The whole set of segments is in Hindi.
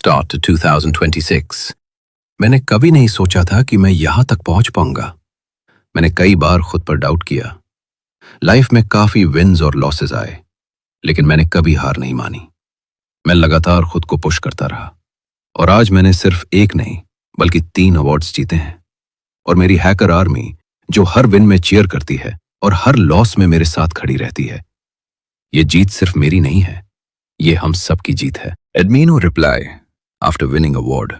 start to 2026. मैंने कभी नहीं सोचा था कि मैं यहां तक पहुंच पाऊंगा। मैंने कई बार खुद पर डाउट किया। लाइफ में काफी विन्स और लॉसेस आए, लेकिन मैंने कभी हार नहीं मानी। मैं लगातार खुद को पुश करता रहा और आज मैंने सिर्फ एक नहीं बल्कि 3 अवार्ड्स जीते हैं। और मेरी हैकर आर्मी जो हर विन में चीयर करती है और हर लॉस में मेरे साथ खड़ी रहती है। ये जीत सिर्फ मेरी नहीं है, ये हम सबकी जीत है। Admino reply after winning award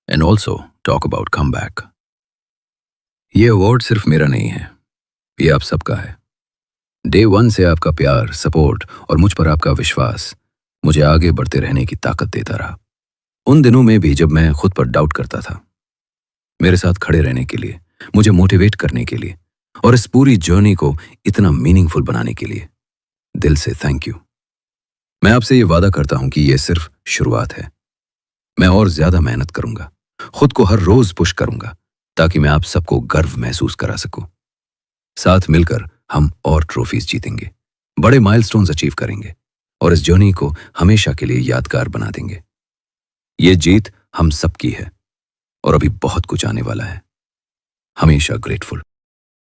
and also talk about comeback. ये अवार्ड सिर्फ मेरा नहीं है, ये आप सबका है। डे 1 से आपका प्यार, सपोर्ट और मुझ पर आपका विश्वास मुझे आगे बढ़ते रहने की ताकत देता रहा। उन दिनों में भी जब मैं खुद पर डाउट करता था, मेरे साथ खड़े रहने के लिए, मुझे मोटिवेट करने के लिए और इस पूरी जर्नी को इतना मीनिंगफुल बनाने के लिए दिल से थैंक यू। मैं आपसे ये वादा करता हूं कि ये सिर्फ शुरुआत है। मैं और ज्यादा मेहनत करूंगा, खुद को हर रोज पुश करूंगा ताकि मैं आप सबको गर्व महसूस करा सकूं। साथ मिलकर हम और ट्रॉफीज जीतेंगे, बड़े माइलस्टोन्स अचीव करेंगे और इस जर्नी को हमेशा के लिए यादगार बना देंगे। ये जीत हम सबकी है और अभी बहुत कुछ आने वाला है। हमेशा ग्रेटफुल।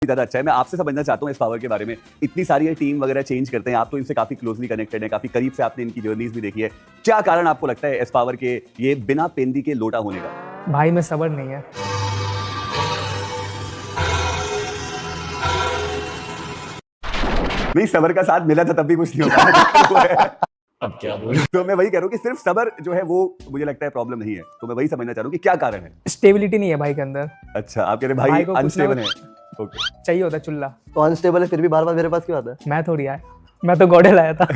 ज़्यादा अच्छा है। मैं आपसे समझना चाहता हूँ इस पावर के बारे में। इतनी सारी ये टीम वगैरह चेंज करते हैं, आप तो इनसे काफी क्लोजली कनेक्टेड हैं, काफी करीब से आपने इनकी जर्नीज भी देखी है। क्या कारण आपको लगता है इस पावर के ये बिना पेंदी के लोटा होने का? भाई में सब्र नहीं है। नहीं, सब्र का साथ मिला था तब भी कुछ नहीं होता। अब क्या बोलूं? तो मैं वही कह रहा हूँ कि सिर्फ सब्र जो है वो मुझे लगता है प्रॉब्लम नहीं है। तो मैं वही समझना चाह रहा हूँ कि क्या कारण है। स्टेबिलिटी नहीं है भाई के अंदर। अच्छा, आप कह रहे भाई को कुछ अनस्टेबल ना है। ओके, चाहिए होता चुल्ला। तो अनस्टेबल है फिर भी बार बार मेरे पास क्यों आता है? मैं थोड़ी आया, मैं तो गॉडे लाया था।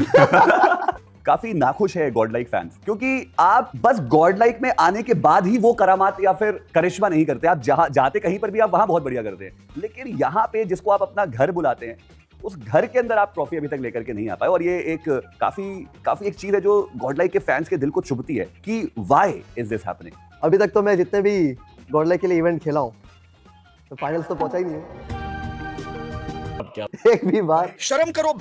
काफी नाखुश है गॉड लाइक फैंस, क्योंकि आप बस गॉड लाइक में आने के बाद ही वो करामात या फिर करिश्मा नहीं करते। आप जहां जाते कहीं पर भी आप वहां बहुत बढ़िया करते हैं, लेकिन यहाँ पे जिसको आप अपना घर बुलाते हैं उस घर के अंदर आप ट्रॉफी अभी तक लेकर के नहीं आ पाए। और ये एक काफी एक चीज है जो गॉड लाइक के फैंस के दिल को चुभती है कि व्हाई इज दिस हैपनिंग। अभी तक तो मैं जितने भी गॉड लाइक के लिए इवेंट खेला हूँ तो फाइनल्स तो पहुंचा ही नहीं है। अब क्या? एक भी बार। शर्म करो।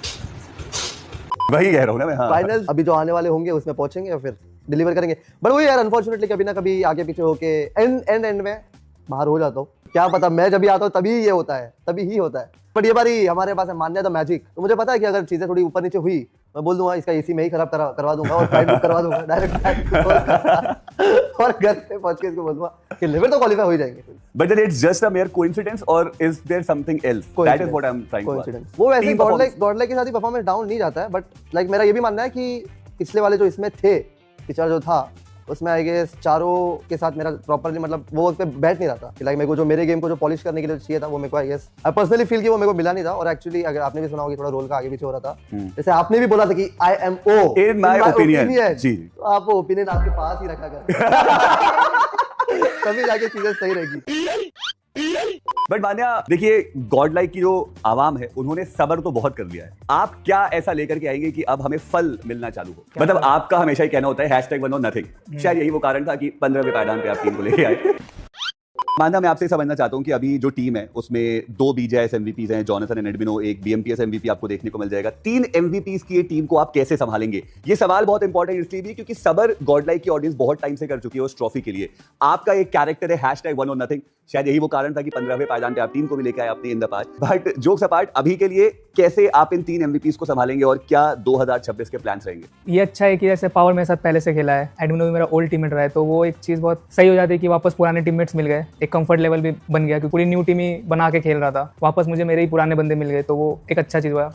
वही कह रहा हूँ ना मैं। हाँ, फाइनल्स अभी जो आने वाले होंगे उसमें पहुंचेंगे और फिर डिलीवर करेंगे। बट वही यार, अनफॉर्चुनेटली कभी ना कभी आगे पीछे होके एंड में बाहर हो जाता हूँ। क्या पता, मैं जब भी आता हूँ तभी ये होता है, तभी ही होता है। बट ये बारी हमारे पास है मान्य द मैजिक। तो मुझे पता है कि अगर चीजें थोड़ी ऊपर नीचे हुई, मैं बोल दूंगा इसका एसी में ही खराब करवा दूंगा और फ्लाइट बुक करवा दूंगा डायरेक्ट और घर पे पहुंच के इसको बोलूंगा कि लेवल तो क्वालीफाई हो ही जाएंगे। But then it's just a mere coincidence or is there something else? That is what I'm trying to ask. वो वैसे गॉड लाइक के साथ ही परफॉर्मेंस डाउन नहीं जाता है। बट लाइक मेरा ये भी मानना है कि पिछले वाले जो इसमें थे, पिछला जो था उसमें आई गेस चारों के साथ मेरा प्रॉपर्ली मतलब वो उस पे बैठ नहीं रहा था कि लाइक मेरे को जो मेरे गेम को जो पॉलिश करने के लिए चाहिए था वो मेरे को I guess I personally feel कि वो मेरे को मिला नहीं था। और एक्चुअली अगर आपने भी सुना होगा थोड़ा रोल का आगे पीछे हो रहा था, जैसे आपने भी बोला था कि I M O in my opinion जी, तो आप वो ओपिनियन आपके पास ही रखा कर तभी जाके चीजें सही रहेगी। बट मान्या देखिए, गॉड लाइक की जो आवाम है उन्होंने सब्र तो बहुत कर लिया है। आप क्या ऐसा लेकर के आएंगे कि अब हमें फल मिलना चालू हो? मतलब आपका हमेशा ही कहना होता है #1 शायद यही वो कारण था कि 15वें पायदान पे आप टीम को लेके आए। मान्या, मैं आपसे समझना चाहता हूं कि अभी जो टीम है उसमें 2 BJS MVPs हैं, जॉनथन एंड एडमिनो, एक BMPS MVP आपको देखने को मिल जाएगा। 3 MVPs की ये टीम को आप कैसे संभालेंगे? ये सवाल बहुत इंपॉर्टेंट इसलिए भी क्योंकि सबर गॉड लाइक की ऑडियंस बहुत टाइम से कर चुकी है उस ट्रॉफी के लिए। आपका एक कैरेक्टर है #1 शायद यही वो कारण था कि 15वें पायदान पे आप टीम को भी लेके आए अपनी in the past. But jokes apart, अभी के लिए कैसे आप इन 3 MVPs को संभालेंगे और क्या 2026 के प्लान्स रहेंगे? ये अच्छा है कि जैसे पावर मेरे साथ पहले से खेला है, एडमिनो भी मेरा ओल्ड टीममेट रहा है, तो वो एक चीज़ बहुत सही हो जाती है कि वापस पुराने टीममेट्स मिल गए, एक कंफर्ट लेवल भी बन गया क्योंकि पूरी न्यू टीम ही बना के खेल रहा था। वापस मुझे मेरे ही पुराने बंदे मिल गए, तो वो एक अच्छा चीज़ हुआ।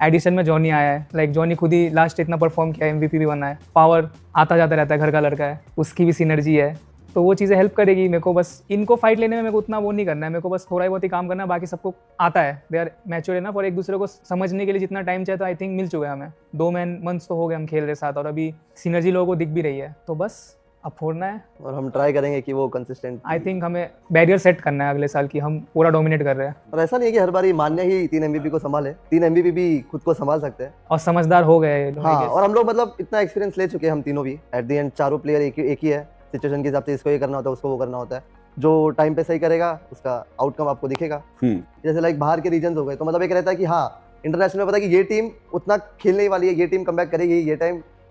एडिशन में जॉनी आया है, लाइक जॉनी खुद ही लास्ट इतना परफॉर्म किया, MVP भी बना है। पावर आता जाता रहता है, घर का लड़का है, उसकी भी सिनर्जी है, तो वो चीज़ें हेल्प करेगी मेरे को। बस इनको फाइट लेने में मेरे को उतना वो नहीं करना है, मेरे को बस थोड़ा बहुत ही काम करना है, बाकी सबको आता है। दे आर मैच्योर एनफ और एक दूसरे को समझने के लिए जितना टाइम चाहिए तो आई थिंक मिल चुका है हमें। 2 मंथ्स तो हो गए हम खेल रहे साथ और अभी सिनर्जी लोगों को दिख भी रही है, तो बस अब फोड़ना है और हम ट्राई करेंगे कि वो कंसिस्टेंट। आई थिंक हमें बैरियर सेट करना है अगले साल की हम पूरा डोमिनेट कर रहे हैं। और ऐसा नहीं है कि हर बार मान्य ही 3 MVP को संभाले, 3 MVP भी खुद को संभाल सकते हैं और समझदार हो गए। हाँ, और हम लोग मतलब इतना एक्सपीरियंस ले चुके हैं हम तीनों भी। एट द एंड चारों प्लेयर एक ही है, सिचुएशन के हिसाब से इसको ये करना होता है, उसको वो करना होता है। जो टाइम पे सही करेगा उसका आउटकम आपको दिखेगा। जैसे लाइक बाहर के रीजन हो गए तो मतलब एक रहता है कि हाँ इंटरनेशनल में पता है कि ये टीम उतना खेलने वाली है, ये टीम कमबैक करेगी,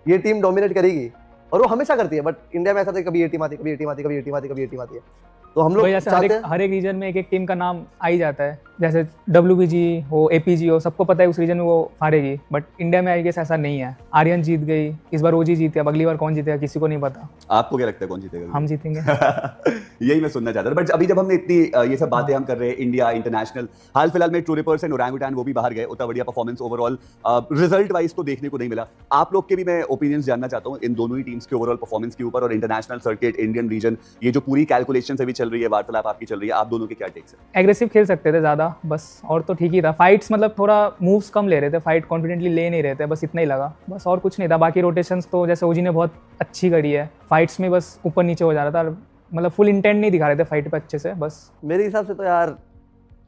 ये टीम डोमिनेट करेगी। और वो हमेशा करती है, बट इंडिया में ऐसा था कभी ये टीम आती है, कभी ये टीम आती है, कभी ये टीम आती है, कभी ये टीम आती है। तो हम लोग वही जैसे चाहते हैं हर एक रीजन में एक एक टीम का नाम आ ही जाता है, जैसे WBG हो, APG हो, सबको पता है उस रीजन में वो हारेगी, बट इंडिया में आई गेस ऐसा नहीं है। आर्यन जीत गई, इस बार OG जीत गया, अब अगली बार कौन जीतेगा किसी को नहीं पता। आपको क्या लगता है कौन जीतेगा? हम जीतेंगे। यही मैं सुनना चाहता था। बट अभी जब हमने इतनी ये सब बातें हम कर रहे हैं, इंडिया इंटरनेशनल, हाल फिलहाल में ट्रू रिपर्स एंड ओरंगुटान वो भी बाहर गए, उतना बढ़िया परफॉर्मेंस ओवरऑल रिजल्ट वाइज तो देखने को नहीं मिला। आप लोग के भी मैं ओपिनियंस जानना चाहता हूँ इन दोनों ही टीम्स के ओवरऑल परफॉर्मेंस के ऊपर, और इंटरनेशनल सर्किट, इंडियन रीजन, ये जो पूरी कैलकुलेशन अभी चल रही है, वार्तालाप आपकी चल रही है, आप दोनों के क्या टेक्स है? एग्रेसिव खेल सकते थे ज़्यादा बस, और तो ठीक ही था। फाइट्स मतलब थोड़ा मूव्स कम ले रहे थे, फाइट कॉन्फिडेंटली ले नहीं रहे थे, बस इतना ही लगा, बस और कुछ नहीं था। बाकी रोटेशंस तो जैसे OG ने बहुत अच्छी करी है, फाइट्स में बस ऊपर नीचे हो जा रहा था, मतलब फुल इंटेंट नहीं दिखा रहे थे फाइट पे अच्छे से बस। मेरे हिसाब से तो यार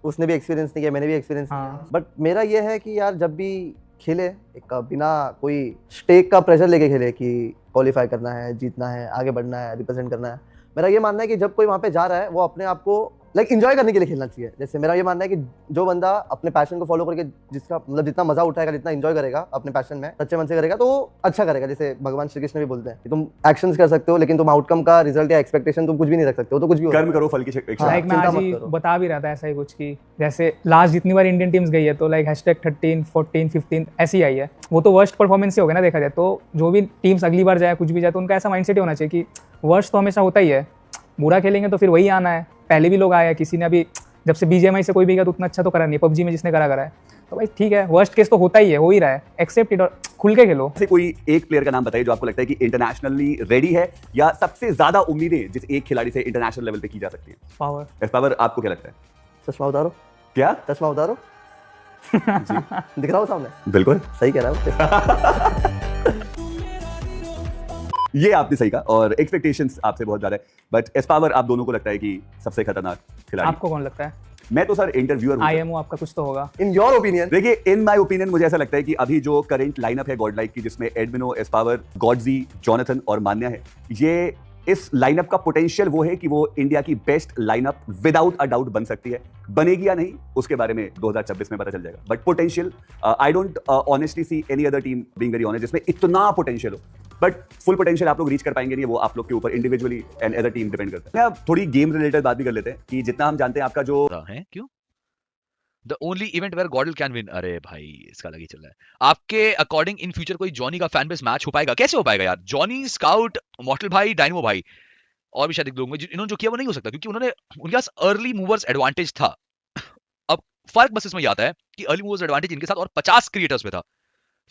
उसने भी एक्सपीरियंस नहीं किया, मैंने भी एक्सपीरियंस नहीं हाँ। किया, बट मेरा ये है कि यार जब भी खेले एक बिना कोई स्टेक का प्रेशर लेके खेले कि क्वालिफाई करना है, जीतना है, आगे बढ़ना है, रिप्रेजेंट करना है। मेरा ये मानना है कि जब कोई वहाँ पे जा रहा है वो अपने आप को लाइक एंजॉय करने के लिए खेलना चाहिए। जैसे मेरा ये मानना है कि जो बंदा अपने पैशन को फॉलो करके जिसका मतलब जितना मजा उठाएगा, जितना एंजॉय करेगा अपने पैशन में, सच्चे मन से करेगा, तो वो अच्छा करेगा। जैसे भगवान श्री कृष्ण भी बोलते हैं कि तुम एक्शंस कर सकते हो लेकिन तुम आउटकम का रिजल्ट या एक्सपेक्टेशन तुम कुछ भी नहीं रख सकते हो, तो कुछ भी कर्म करो फल की इच्छा। हाँ। लाइक मैं चिंता आज मत ही करो। बता भी रहा था ऐसा ही कुछ कि जैसे लास्ट जितनी बार इंडियन टीम्स गई है तो लाइक #13, 14, 15 ऐसी आई है, वो तो वर्स्ट परफॉर्मेंस ही हो गया ना देखा जाए तो। जो भी टीम्स अगली बार जाए कुछ भी जाए तो उनका ऐसा माइंडसेट होना चाहिए कि वर्स्ट तो हमेशा होता ही है, बुरा खेलेंगे तो फिर वही आना है। पहले भी लोग आए हैं, किसी ने अभी जब से BGMI से कोई भी गया तो उतना अच्छा तो करा नहीं, PUBG में जिसने करा है, तो भाई ठीक है, वर्स्ट केस तो होता ही है, हो ही रहा है, एक्सेप्ट इट और खुल के खेलो। ऐसे कोई एक प्लेयर का नाम बताइए जो आपको लगता है कि इंटरनेशनली रेडी है, या सबसे ज्यादा उम्मीदें जिस एक खिलाड़ी से इंटरनेशनल लेवल पे की जा सकती हैं। पावर पावर, आपको क्या लगता है? चश्मा उतारो, क्या चश्मा उतारो। दिख रहा हो सामने? बिल्कुल सही कह रहा हो। ये आपने सही कहा, और एक्सपेक्टेशंस आपसे बहुत ज्यादा है, बट एस्पावर आप दोनों को लगता है कि सबसे खतरनाक खिलाड़ी? आपको कौन लगता है? मैं तो सर इंटरव्यूअर हूं। IMO आपका कुछ तो होगा। In your opinion? देखिए, इन माय ओपिनियन मुझे ऐसा लगता है कि अभी जो करंट लाइनअप है गॉडलाइक की, जिसमें एडमिनो, एस्पावर, गॉडजी, जॉनथन और मान्या है, ये इस लाइनअप का पोटेंशियल वो है कि वो इंडिया की best lineup without a doubt बन सकती है। बनेगी या नहीं उसके बारे में 2026 में पता चल जाएगा, but potential I don't honestly see any other team being very honest जिसमें इतना पोटेंशियल हो, बट फुल पोटेंशियल आप लोग रीच कर पाएंगे नहीं, वो आप लोग के ऊपर individually and as a team depend करता है। अब थोड़ी गेम रिलेटेड बात भी कर लेते हैं कि जितना हम जानते हैं आपका जो है क्यों द ओनली इवेंट वेयर गॉडल कैन विन। अरे भाई इसका लगी चल रहा है। आपके अकॉर्डिंग इन फ्यूचर कोई जॉनी का फैन बेस मैच हो पाएगा? कैसे हो पाएगा यार? जॉनी, स्काउट, मॉर्टल भाई, डायनमो भाई और भी शायद एक लोग में इन्होंने जो किया वो नहीं हो सकता, क्योंकि उन्होंने उनके पास अर्ली मूवर्स एडवांटेज था। अब फर्क बस इसमें आता है कि अर्ली मूवर्स एडवांटेज इनके साथ और 50 क्रिएटर्स में था।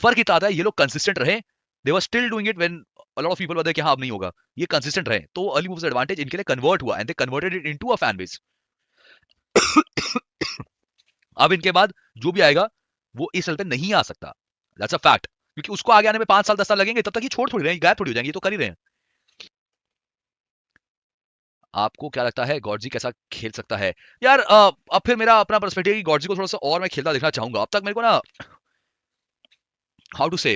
फर्क इतना आता है ये लोग कंसिस्टेंट रहे, they were still doing it when a lot of people were there कि हाँ अब नहीं होगा, ये कंसिस्टेंट रहे, तो अर्ली मूवर्स एडवांटेज इनके लिए कन्वर्ट हुआ and they converted it into a fan base. अब इनके बाद जो भी आएगा वो इस साल पे नहीं आ सकता, दैट्स अ फैक्ट, क्योंकि उसको आगे आने में 5 साल 10 साल लगेंगे, तब तक ये छोड़ थोड़ी रहे, गायब थोड़ी हो जाएंगे, ये तो कर ही रहे हैं। आपको क्या लगता है गॉडजी कैसा खेल सकता है? यार अब फिर मेरा अपना पर्सपेक्टिव है कि गॉडजी को थोड़ा सा और मैं खेलता देखना चाहूंगा। अब तक मेरे को ना हाउ टू से,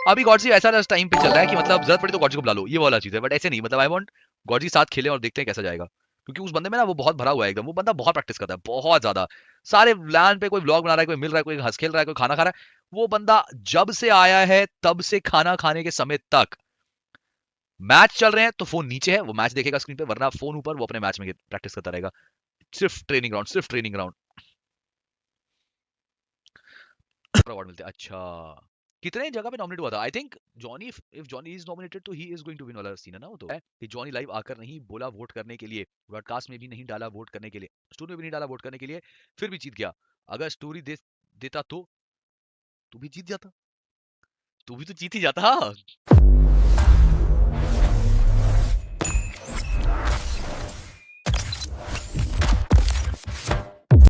अभी गॉडजी ऐसा टाइम पे चल रहा है कि मतलब जरूरत पड़ी तो गॉडजी को बुला लो, ये वाला चीज है, बट ऐसे नहीं, मतलब आई वांट गॉडजी साथ खेले और देखते हैं कैसा जाएगा, क्योंकि उस बंदे में ना वो बहुत भरा हुआ है एकदम, वो बंदा बहुत प्रैक्टिस करता है, बहुत ज्यादा। सारे लैन पे कोई व्लॉग बना रहा है, कोई मिल रहा है, कोई हंस खेल रहा है, कोई खाना खा रहा है, वो बंदा जब से आया है तब से खाना खाने के समय तक मैच चल रहे हैं तो फोन नीचे है, वो मैच देखेगा स्क्रीन पे, वरना फोन ऊपर, वो अपने मैच में प्रैक्टिस करता रहेगा। सिर्फ ट्रेनिंग ग्राउंड, सिर्फ ट्रेनिंग ग्राउंड। अवार्ड मिलते हैं। अच्छा, कितने जगह पे नॉमिनेट हुआ था? I think Johnny, if Johnny is nominated तो he is going to win वाला सीन है ना वो, तो है कि जॉनी लाइव आकर नहीं बोला वोट करने के लिए, ब्रॉडकास्ट में भी नहीं डाला वोट करने के लिए, स्टोरी में भी नहीं डाला वोट करने के लिए, फिर भी जीत गया। अगर स्टोरी देता तो तू भी जीत जाता, तू भी तो जीत ही जाता।